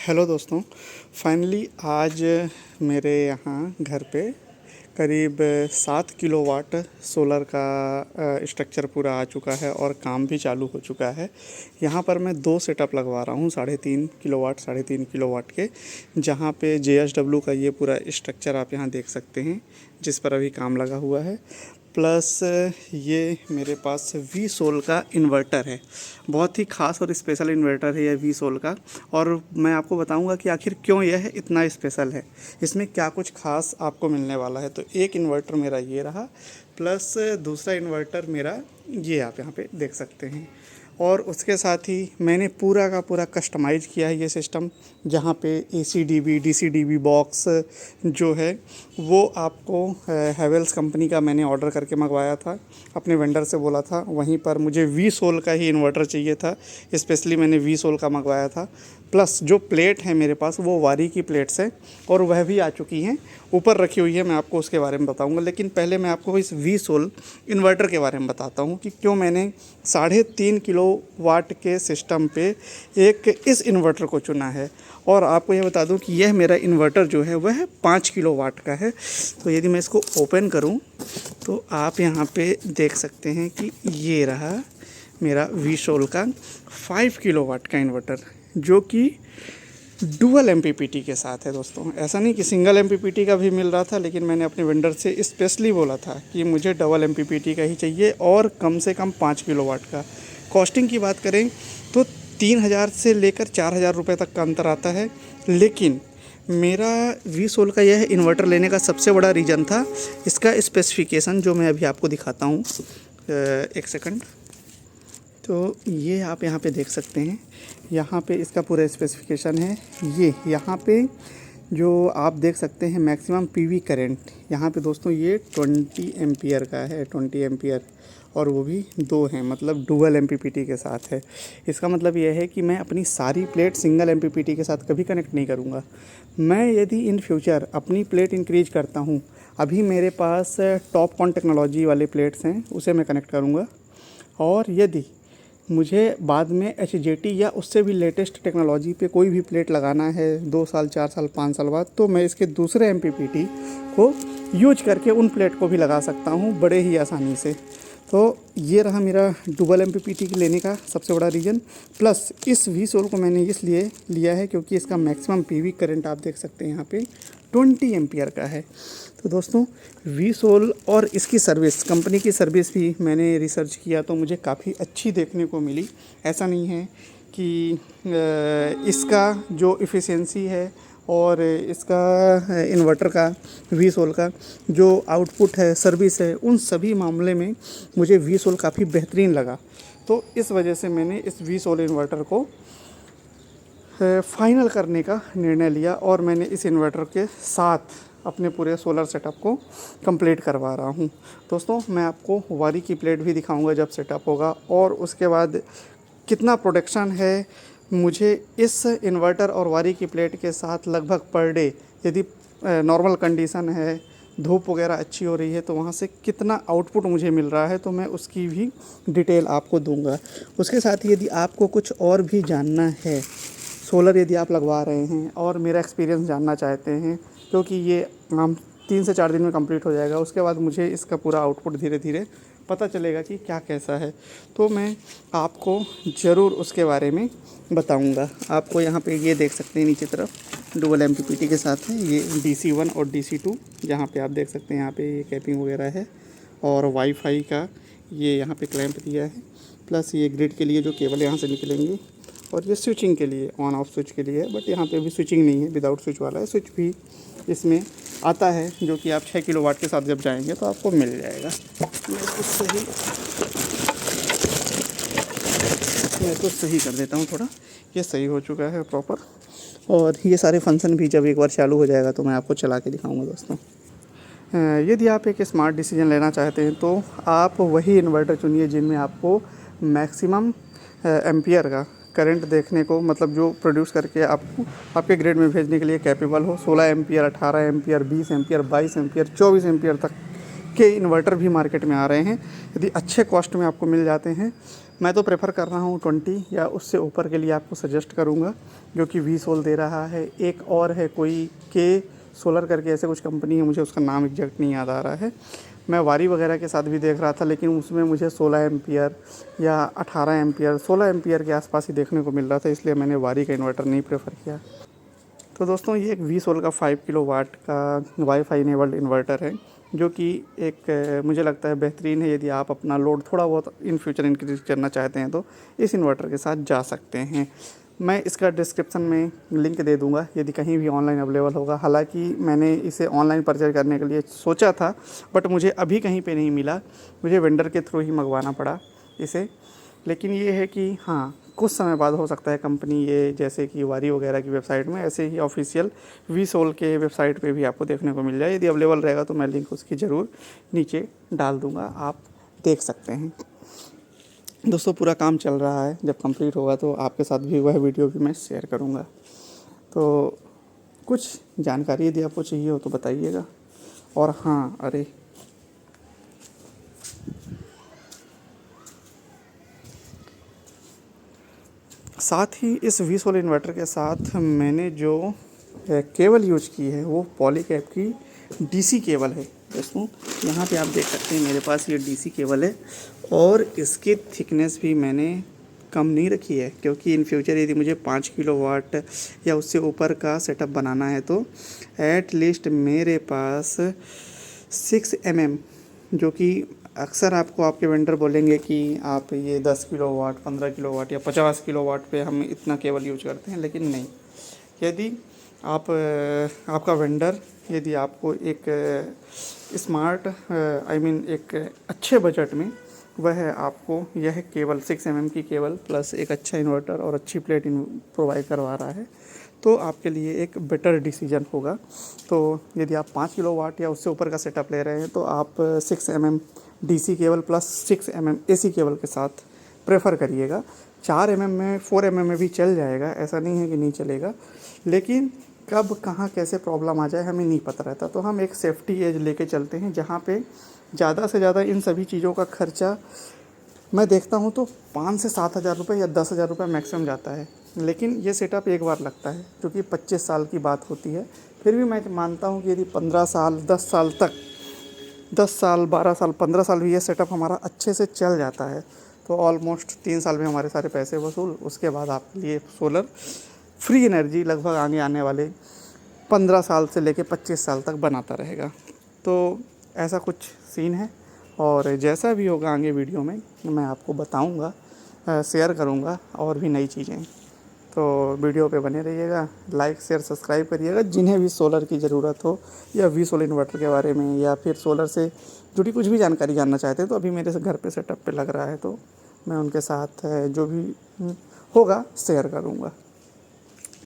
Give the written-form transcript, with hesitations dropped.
Hello दोस्तों। Finally आज मेरे यहाँ घर पे करीब 7 किलोवाट सोलर का स्ट्रक्चर पूरा आ चुका है और काम भी चालू हो चुका है। यहाँ पर मैं 2 सेटअप लगवा रहा हूँ 3.5 किलोवाट के, जहाँ पे JSW का ये पूरा स्ट्रक्चर आप यहाँ देख सकते हैं, जिस पर अभी काम लगा हुआ है। प्लस ये मेरे पास वी सोल का इन्वर्टर है। बहुत ही ख़ास और स्पेशल इन्वर्टर है ये वी सोल का, और मैं आपको बताऊंगा कि आखिर क्यों यह इतना स्पेशल है, इसमें क्या कुछ ख़ास आपको मिलने वाला है। तो एक इन्वर्टर मेरा ये रहा, प्लस दूसरा इन्वर्टर मेरा ये आप यहाँ पे देख सकते हैं। और उसके साथ ही मैंने पूरा का पूरा कस्टमाइज़ किया है ये सिस्टम, जहाँ पे ACDB DCDB बॉक्स जो है वो आपको हैवेल्स कंपनी का मैंने ऑर्डर करके मंगवाया था, अपने वेंडर से बोला था। वहीं पर मुझे वी सोल का ही इन्वर्टर चाहिए था, स्पेशली मैंने वी सोल का मंगवाया था। प्लस जो प्लेट है मेरे पास वो वारी की प्लेट्स है और वह भी आ चुकी हैं, ऊपर रखी हुई है, मैं आपको उसके बारे में बताऊंगा। लेकिन पहले मैं आपको इस वी सोल इन्वर्टर के बारे में बताता हूं कि क्यों मैंने 3.5 किलोवाट के सिस्टम पे एक इस इन्वर्टर को चुना है। और आपको ये बता दूं कि यह मेरा इन्वर्टर जो है वह 5 किलोवाट का है। तो यदि मैं इसको ओपन करूं तो आप यहाँ पे देख सकते हैं कि ये रहा मेरा वी सोल का 5 किलोवाट का इन्वर्टर, जो कि डुअल MPPT के साथ है। दोस्तों, ऐसा नहीं कि सिंगल MPPT का भी मिल रहा था, लेकिन मैंने अपने वेंडर से स्पेशली बोला था कि मुझे डबल MPPT का ही चाहिए और कम से कम 5 किलोवाट का। कॉस्टिंग की बात करें तो 3,000 से लेकर 4,000 रुपये तक का अंतर आता है। लेकिन मेरा वी सोल का यह इन्वर्टर लेने का सबसे बड़ा रीज़न था इसका स्पेसिफिकेशन, जो मैं अभी आपको दिखाता हूँ। एक सेकंड। तो ये आप यहाँ पे देख सकते हैं, यहाँ पे इसका पूरा स्पेसिफिकेशन है। ये यहाँ पे जो आप देख सकते हैं मैक्सिमम PV करंट, यहाँ पे दोस्तों ये 20 एम्पियर का है, 20 एम्पियर, और वो भी 2 हैं, मतलब डुअल MPPT के साथ है। इसका मतलब ये है कि मैं अपनी सारी प्लेट सिंगल MPPT के साथ कभी कनेक्ट नहीं करूँगा। मैं यदि इन फ्यूचर अपनी प्लेट इंक्रीज करता हूँ, अभी मेरे पास टॉपकॉन टेक्नोलॉजी वाले प्लेट्स हैं, उसे मैं कनेक्ट करूँगा। और यदि मुझे बाद में HJT या उससे भी लेटेस्ट टेक्नोलॉजी पे कोई भी प्लेट लगाना है 2 साल 4 साल 5 साल बाद, तो मैं इसके दूसरे MPPT को यूज करके उन प्लेट को भी लगा सकता हूँ बड़े ही आसानी से। तो ये रहा मेरा डुअल MPPT के लेने का सबसे बड़ा रीज़न। प्लस इस वी सोल को मैंने इसलिए लिया है क्योंकि इसका मैक्सिमम PV करंट आप देख सकते हैं यहाँ पे 20 एम्पियर का है। तो दोस्तों, वी सोल और इसकी सर्विस, कंपनी की सर्विस भी मैंने रिसर्च किया तो मुझे काफ़ी अच्छी देखने को मिली। ऐसा नहीं है कि इसका जो इफ़िशेंसी है और इसका इन्वर्टर का, वी सोल का जो आउटपुट है, सर्विस है, उन सभी मामले में मुझे वी सोल काफ़ी बेहतरीन लगा। तो इस वजह से मैंने इस वी सोल इन्वर्टर को फाइनल करने का निर्णय लिया और मैंने इस इन्वर्टर के साथ अपने पूरे सोलर सेटअप को कंप्लीट करवा रहा हूँ। दोस्तों, मैं आपको वारी की प्लेट भी दिखाऊंगा जब सेटअप होगा, और उसके बाद कितना प्रोडक्शन है मुझे इस इन्वर्टर और वारी की प्लेट के साथ लगभग पर डे, यदि नॉर्मल कंडीशन है, धूप वगैरह अच्छी हो रही है, तो वहाँ से कितना आउटपुट मुझे मिल रहा है, तो मैं उसकी भी डिटेल आपको दूंगा। उसके साथ यदि आपको कुछ और भी जानना है, सोलर यदि आप लगवा रहे हैं और मेरा एक्सपीरियंस जानना चाहते हैं, क्योंकि ये काम 3 से 4 दिन में कंप्लीट हो जाएगा, उसके बाद मुझे इसका पूरा आउटपुट धीरे धीरे पता चलेगा कि क्या कैसा है, तो मैं आपको ज़रूर उसके बारे में बताऊंगा। आपको यहाँ पे ये देख सकते हैं नीचे तरफ डुअल MPPT के साथ है ये DC1 और DC2, जहाँ पे आप देख सकते हैं यहाँ पे ये कैपिंग वगैरह है, और वाईफाई का ये यहाँ पे क्लैंप दिया है। प्लस ये ग्रिड के लिए जो केबल यहाँ से निकलेंगे, और ये स्विचिंग के लिए, ऑन ऑफ स्विच के लिए है, बट यहाँ पे भी स्विचिंग नहीं है, विदाउट स्विच वाला है। स्विच भी इसमें आता है, जो कि आप 6 किलोवाट के साथ जब जाएंगे तो आपको मिल जाएगा। मैं तो सही कर देता हूँ थोड़ा, ये सही हो चुका है प्रॉपर। और ये सारे फंक्शन भी जब एक बार चालू हो जाएगा तो मैं आपको चला के दिखाऊँगा। दोस्तों, यदि आप एक स्मार्ट डिसीजन लेना चाहते हैं तो आप वही इन्वर्टर चुनिए जिनमें आपको मैक्सिमम एम्पियर का करंट देखने को, मतलब जो प्रोड्यूस करके आपको आपके ग्रिड में भेजने के लिए कैपेबल हो। 16 ampere, 18 ampere, 20 ampere, 22 ampere, 24 ampere तक के इन्वर्टर भी मार्केट में आ रहे हैं। यदि अच्छे कॉस्ट में आपको मिल जाते हैं मैं तो प्रेफर कर रहा हूँ 20 या उससे ऊपर के लिए आपको सजेस्ट करूँगा, जो कि वी सोल दे रहा है। एक और है कोई के सोलर करके ऐसे कुछ कंपनी है, मुझे उसका नाम एग्जैक्ट नहीं याद आ रहा है। मैं वारी वगैरह के साथ भी देख रहा था, लेकिन उसमें मुझे 16 एम्पियर या 18 एम्पियर 16 एम्पियर के आसपास ही देखने को मिल रहा था, इसलिए मैंने वारी का इन्वर्टर नहीं प्रेफर किया। तो दोस्तों ये एक वी सोल का 5 किलो वाट का वाईफाई इनेबल्ड इन्वर्टर है, जो कि एक मुझे लगता है बेहतरीन है। यदि आप अपना लोड थोड़ा बहुत इन फ्यूचर इंक्रीज करना चाहते हैं तो इस इन्वर्टर के साथ जा सकते हैं। मैं इसका डिस्क्रिप्शन में लिंक दे दूंगा यदि कहीं भी ऑनलाइन अवेलेबल होगा। हालांकि मैंने इसे ऑनलाइन परचेज करने के लिए सोचा था, बट मुझे अभी कहीं पे नहीं मिला, मुझे वेंडर के थ्रू ही मंगवाना पड़ा इसे। लेकिन ये है कि हाँ, कुछ समय बाद हो सकता है कंपनी ये जैसे कि वारी वगैरह की वेबसाइट में ऐसे ही ऑफिशियल वी सोल के वेबसाइट पे भी आपको देखने को मिल जाए। यदि अवेलेबल रहेगा तो मैं लिंक उसकी ज़रूर नीचे डाल दूँगा, आप देख सकते हैं। दोस्तों पूरा काम चल रहा है, जब कंप्लीट होगा तो आपके साथ भी वह वीडियो भी मैं शेयर करूँगा। तो कुछ जानकारी यदि आपको चाहिए हो तो बताइएगा। और हाँ, अरे साथ ही इस वी सोलर इन्वर्टर के साथ मैंने जो केबल यूज की है वो पॉलीकैब की डीसी केबल है। दोस्तों यहाँ पे आप देख सकते हैं मेरे पास ये डीसी केबल है, और इसकी थिकनेस भी मैंने कम नहीं रखी है, क्योंकि इन फ्यूचर यदि मुझे 5 किलो वाट या उससे ऊपर का सेटअप बनाना है तो एट लीस्ट मेरे पास 6 mm, जो कि अक्सर आपको आपके वेंडर बोलेंगे कि आप ये 10 किलो वाट 15 किलो वाट या 50 किलो वाट पे हम इतना केबल यूज करते हैं, लेकिन नहीं। यदि आप आपका वेंडर यदि आपको एक स्मार्ट एक अच्छे बजट में वह आपको यह केबल 6 mm की केबल प्लस एक अच्छा इन्वर्टर और अच्छी प्लेट प्रोवाइड करवा रहा है, तो आपके लिए एक बेटर डिसीजन होगा। तो यदि आप 5 किलो वाट या उससे ऊपर का सेटअप ले रहे हैं तो आप 6 mm DC cable plus 6 mm AC cable के साथ प्रेफर करिएगा। 4 mm में 4 mm में भी चल जाएगा, ऐसा नहीं है कि नहीं चलेगा, लेकिन कब कहाँ कैसे प्रॉब्लम आ जाए हमें नहीं पता रहता। तो हम एक सेफ्टी एज लेके चलते हैं, जहाँ पे ज़्यादा से ज़्यादा इन सभी चीज़ों का खर्चा मैं देखता हूँ तो 5 से 7 हज़ार रुपये या 10 हज़ार रुपये मैक्सिमम जाता है। लेकिन ये सेटअप एक बार लगता है, क्योंकि 25 साल की बात होती है। फिर भी मैं मानता हूँ कि यदि 15 साल 10 साल तक 10 साल 12 साल 15 साल भी ये सेटअप हमारा अच्छे से चल जाता है तो ऑलमोस्ट 3 साल में हमारे सारे पैसे वसूल। उसके बाद आपके लिए सोलर फ्री एनर्जी लगभग आने वाले 15 साल से लेके 25 साल तक बनाता रहेगा। तो ऐसा कुछ सीन है, और जैसा भी होगा आगे वीडियो में मैं आपको बताऊंगा, शेयर करूंगा और भी नई चीज़ें। तो वीडियो पे बने रहिएगा, लाइक शेयर सब्सक्राइब करिएगा। जिन्हें भी सोलर की ज़रूरत हो या वी सोलर इन्वर्टर के बारे में या फिर सोलर से जुड़ी कुछ भी जानकारी जानना चाहते हैं तो अभी मेरे से घर पे सेटअप पे लग रहा है, तो मैं उनके साथ जो भी होगा शेयर करूँगा।